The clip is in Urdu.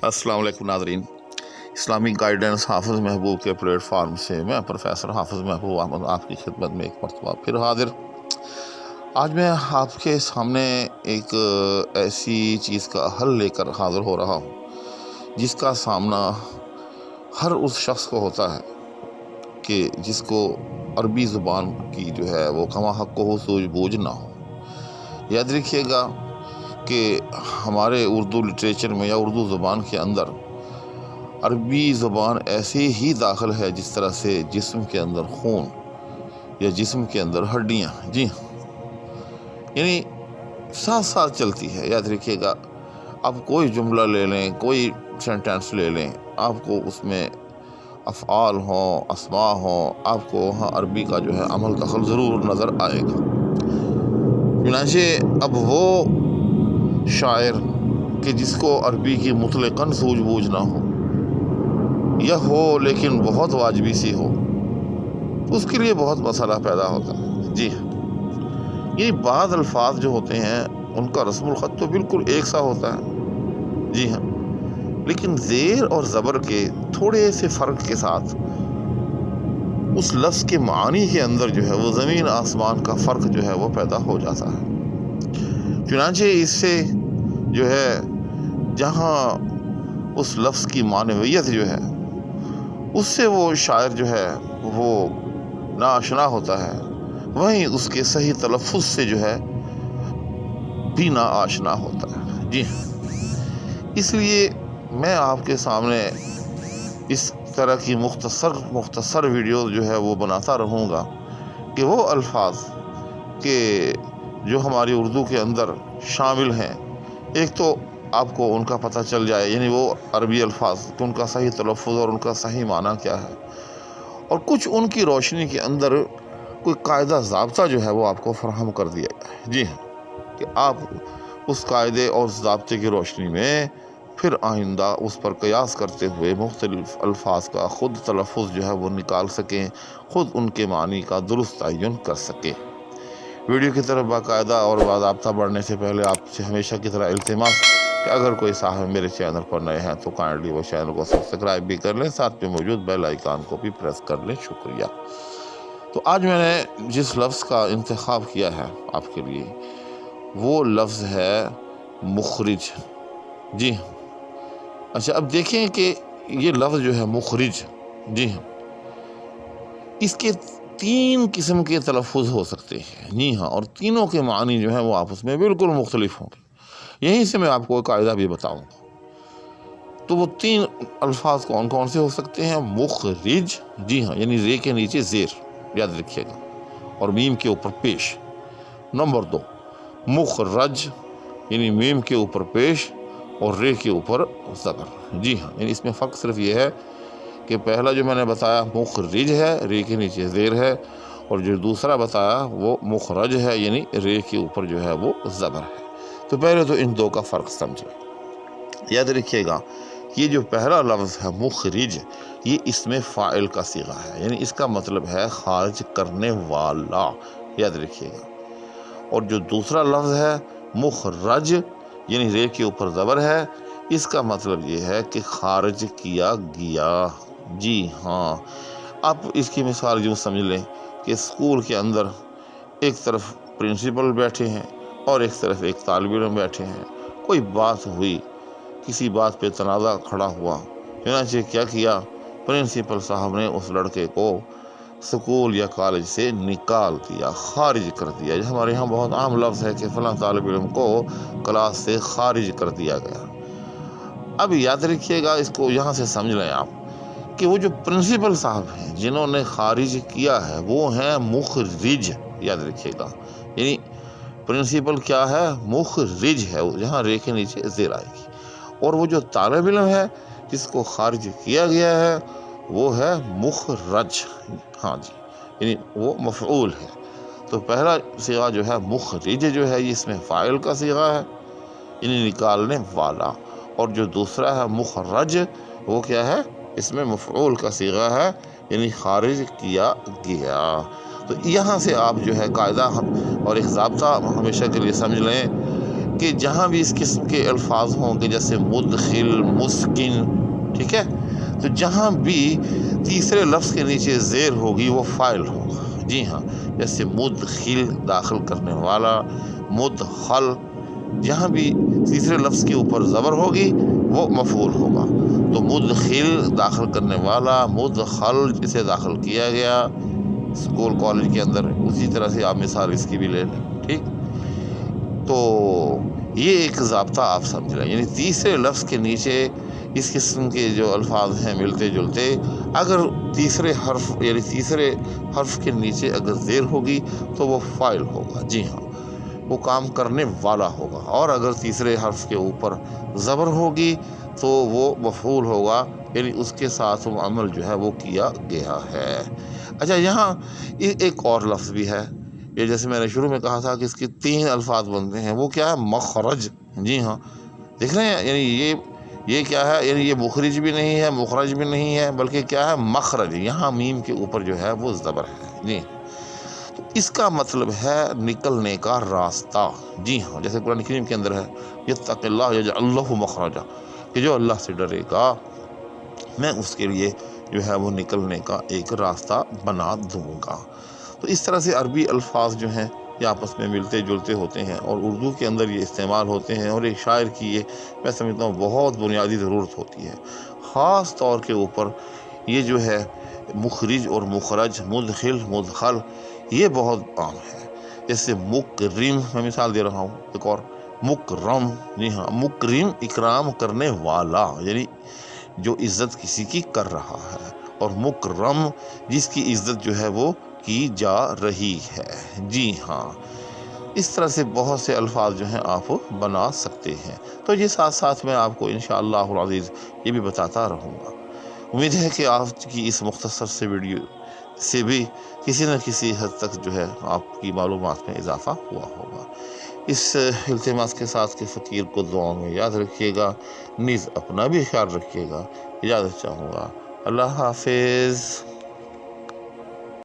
السلام علیکم ناظرین، اسلامک گائیڈنس حافظ محبوب کے پلیٹ فارم سے میں پروفیسر حافظ محبوب احمد آپ کی خدمت میں ایک مرتبہ پھر حاضر۔ آج میں آپ کے سامنے ایک ایسی چیز کا حل لے کر حاضر ہو رہا ہوں جس کا سامنا ہر اس شخص کو ہوتا ہے کہ جس کو عربی زبان کی جو ہے وہ کما حق ہو سوجھ بوجھ نہ ہو۔ یاد رکھیے گا کہ ہمارے اردو لٹریچر میں یا اردو زبان کے اندر عربی زبان ایسے ہی داخل ہے جس طرح سے جسم کے اندر خون یا جسم کے اندر ہڈیاں، جی یعنی ساتھ ساتھ چلتی ہے۔ یاد رکھیے گا، آپ کوئی جملہ لے لیں، کوئی سینٹینس لے لیں، آپ کو اس میں افعال ہوں، اسماء ہوں، آپ کو وہاں عربی کا جو ہے عمل دخل ضرور نظر آئے گا۔ چنانچہ اب وہ شاعر کہ جس کو عربی کی مطلقاً سوجھ بوجھ نہ ہو یا ہو لیکن بہت واجبی سی ہو، اس کے لیے بہت مسئلہ پیدا ہوتا ہے۔ جی یہ بعض الفاظ جو ہوتے ہیں ان کا رسم الخط تو بالکل ایک سا ہوتا ہے، جی ہاں، لیکن زیر اور زبر کے تھوڑے سے فرق کے ساتھ اس لفظ کے معانی کے اندر جو ہے وہ زمین آسمان کا فرق جو ہے وہ پیدا ہو جاتا ہے۔ چنانچہ اس سے جو ہے جہاں اس لفظ کی معنویت جو ہے اس سے وہ شاعر جو ہے وہ ناآشنا ہوتا ہے، وہیں اس کے صحیح تلفظ سے جو ہے بھی ناآشنا ہوتا ہے۔ جی اس لیے میں آپ کے سامنے اس طرح کی مختصر ویڈیو جو ہے وہ بناتا رہوں گا کہ وہ الفاظ کہ جو ہماری اردو کے اندر شامل ہیں، ایک تو آپ کو ان کا پتہ چل جائے، یعنی وہ عربی الفاظ کہ ان کا صحیح تلفظ اور ان کا صحیح معنی کیا ہے، اور کچھ ان کی روشنی کے اندر کوئی قاعدہ ضابطہ جو ہے وہ آپ کو فراہم کر دیا جائے، جی ہاں، کہ آپ اس قاعدے اور ضابطے کی روشنی میں پھر آئندہ اس پر قیاس کرتے ہوئے مختلف الفاظ کا خود تلفظ جو ہے وہ نکال سکیں، خود ان کے معنی کا درست تعین کر سکیں۔ ویڈیو کی طرف باقاعدہ اور باضابطہ بڑھنے سے پہلے آپ سے ہمیشہ کی طرح التماس کہ اگر کوئی صاحب میرے چینل پر نئے ہیں تو کائنڈلی وہ چینل کو سبسکرائب بھی کر لیں، ساتھ میں موجود بیل آئیکن کو بھی پریس کر لیں۔ شکریہ۔ تو آج میں نے جس لفظ کا انتخاب کیا ہے آپ کے لیے وہ لفظ ہے مخرج۔ جی اچھا، اب دیکھیں کہ یہ لفظ جو ہے مخرج، جی ہاں، اس کے 3 قسم کے تلفظ ہو سکتے ہیں، جی ہاں، اور تینوں کے معنی جو ہیں وہ آپس میں بالکل مختلف ہوں گے۔ یہیں سے میں آپ کو قاعدہ بھی بتاؤں گا۔ تو وہ 3 الفاظ کون کون سے ہو سکتے ہیں؟ مخرج، جی ہاں، یعنی ری کے نیچے زیر، یاد رکھیے گا، اور میم کے اوپر پیش۔ نمبر 2 مخرج، یعنی میم کے اوپر پیش اور رے کے اوپر زبر۔ جی ہاں، یعنی اس میں فرق صرف یہ ہے کہ پہلا جو میں نے بتایا مخرج ہے، رے کے نیچے زیر ہے، اور جو دوسرا بتایا وہ مخرج ہے، یعنی رے کے اوپر جو ہے وہ زبر ہے۔ تو پہلے تو ان 2 کا فرق سمجھیں۔ یاد رکھیے گا یہ جو پہلا لفظ ہے مخرج، یہ اسم فاعل کا صیغہ ہے، یعنی اس کا مطلب ہے خارج کرنے والا، یاد رکھیے گا۔ اور جو دوسرا لفظ ہے مخرج، یعنی رے کے اوپر زبر ہے، اس کا مطلب یہ ہے کہ خارج کیا گیا۔ جی ہاں، آپ اس کی مثال یوں سمجھ لیں کہ اسکول کے اندر ایک طرف پرنسپل بیٹھے ہیں اور ایک طرف ایک طالب علم بیٹھے ہیں، کوئی بات ہوئی، کسی بات پہ تنازع کھڑا ہوا، چنانچہ کیا کیا، پرنسپل صاحب نے اس لڑکے کو سکول یا کالج سے نکال دیا، خارج کر دیا۔ ہمارے یہاں بہت عام لفظ ہے کہ فلاں طالب علم کو کلاس سے خارج کر دیا گیا۔ اب یاد رکھیے گا، اس کو یہاں سے سمجھ لیں آپ کہ وہ جو پرنسپل صاحب ہیں جنہوں نے خارج کیا ہے وہ ہیں مخرج، یاد رکھیے گا، یعنی پرنسپل کیا ہے؟ مخرج ہے، یہاں رے کے نیچے زیر آئے گی، اور وہ جو طالب علم ہے جس کو خارج کیا گیا ہے وہ ہے مخرج، ہاں جی، یعنی وہ مفعول ہے۔ تو پہلا صیغہ جو ہے مخرج جو ہے یہ اس میں فاعل کا صیغہ ہے، یعنی نکالنے والا، اور جو دوسرا ہے مخرج وہ کیا ہے؟ اس میں مفعول کا صیغہ ہے، یعنی خارج کیا گیا۔ تو یہاں سے آپ جو ہے قاعدہ اور ایک ضابطہ ہمیشہ کے لیے سمجھ لیں کہ جہاں بھی اس قسم کے الفاظ ہوں گے جیسے مدخل، مسکن، ٹھیک ہے، تو جہاں بھی تیسرے لفظ کے نیچے زیر ہوگی وہ فاعل ہوگا. جی ہاں، جیسے مدخل داخل کرنے والا، مدخل، جہاں بھی تیسرے لفظ کے اوپر زبر ہوگی وہ مفعول ہوگا. تو مدخل داخل کرنے والا، مدخل جسے داخل کیا گیا اسکول کالج کے اندر. اسی طرح سے آپ مثال اس کی بھی لے لیں. ٹھیک، تو یہ ایک ضابطہ آپ سمجھ لیں، یعنی تیسرے لفظ کے نیچے اس قسم کے جو الفاظ ہیں ملتے جلتے، اگر تیسرے حرف کے نیچے اگر زیر ہوگی تو وہ فاعل ہوگا. جی ہاں، وہ کام کرنے والا ہوگا. اور اگر تیسرے حرف کے اوپر زبر ہوگی تو وہ مفعول ہوگا، یعنی اس کے ساتھ وہ عمل جو ہے وہ کیا گیا ہے. اچھا، یہاں ایک اور لفظ بھی ہے، یہ جیسے میں نے شروع میں کہا تھا کہ اس کے 3 الفاظ بنتے ہیں. وہ کیا ہے؟ مخرج. جی ہاں، دیکھ رہے ہیں، یعنی یہ کیا ہے؟ یعنی یہ مخرج بھی نہیں ہے، مخرج بھی نہیں ہے، بلکہ کیا ہے؟ مخرج. یہاں میم کے اوپر جو ہے وہ زبر ہے. جی، تو اس کا مطلب ہے نکلنے کا راستہ. جی ہاں، جیسے قرآن کریم کے اندر ہے یتق اللہ یجعل لہ مخرجا، کہ جو اللہ سے ڈرے گا میں اس کے لیے جو ہے وہ نکلنے کا ایک راستہ بنا دوں گا. تو اس طرح سے عربی الفاظ جو ہیں یہ آپس میں ملتے جلتے ہوتے ہیں اور اردو کے اندر یہ استعمال ہوتے ہیں. اور ایک شاعر کی یہ میں سمجھتا ہوں بہت بنیادی ضرورت ہوتی ہے، خاص طور کے اوپر یہ جو ہے مخرج اور مخرج، مدخل، مدخل، یہ بہت عام ہے. جیسے مکرم، میں مثال دے رہا ہوں ایک اور، مکرم. جی ہاں، مکرم اکرام کرنے والا، یعنی جو عزت کسی کی کر رہا ہے، اور مکرم جس کی عزت جو ہے وہ کی جا رہی ہے. جی ہاں، اس طرح سے بہت سے الفاظ جو ہیں آپ بنا سکتے ہیں. تو یہ ساتھ ساتھ میں آپ کو انشاءاللہ العزیز یہ بھی بتاتا رہوں گا. امید ہے کہ آپ کی اس مختصر سے ویڈیو سے بھی کسی نہ کسی حد تک جو ہے آپ کی معلومات میں اضافہ ہوا ہوگا. اس التماس کے ساتھ کہ فقیر کو دعاؤں میں یاد رکھیے گا، نیز اپنا بھی خیال رکھیے گا. اجازت چاہوں گا. اللہ حافظ.